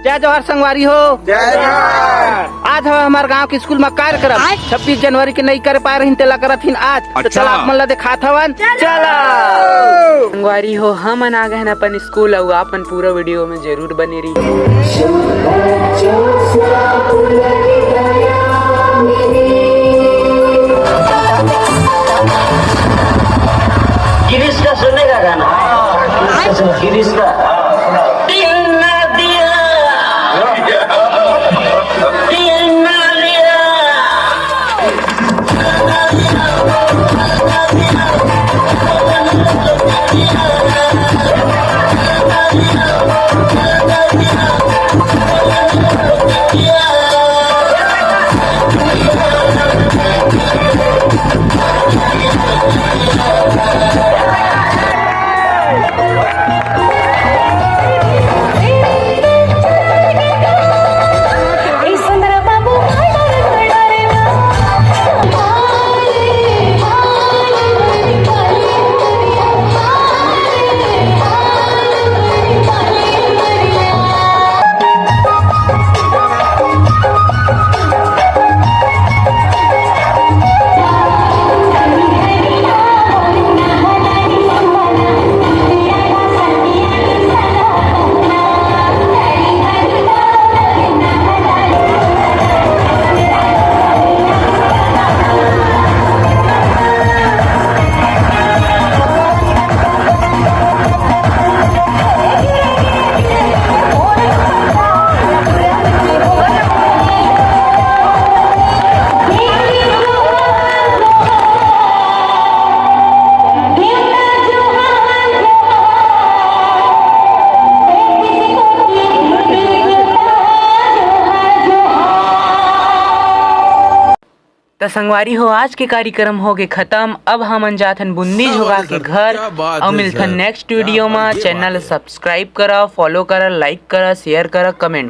जय जवाहर संगवारी हो। आज है हमारे गांव के स्कूल में कार्यक्रम 26 जनवरी के नहीं कर पाए रही तेला करत हिन आज। तो चला आप मन ला दिखात हवन। चला संगवारी हो हम आ गए अपन स्कूल और अपन पूरा वीडियो में जरूर बने रही। गिरीश का सुनने का गाना गिरीश का तो संगवारी हो आज के कार्यक्रम हो गए खत्म। अब हम जाथन बुंदी झोगा के घर और मिलथन नेक्स्ट वीडियो में। चैनल सब्सक्राइब करा, फॉलो करा, लाइक करा, शेयर करा, कमेंट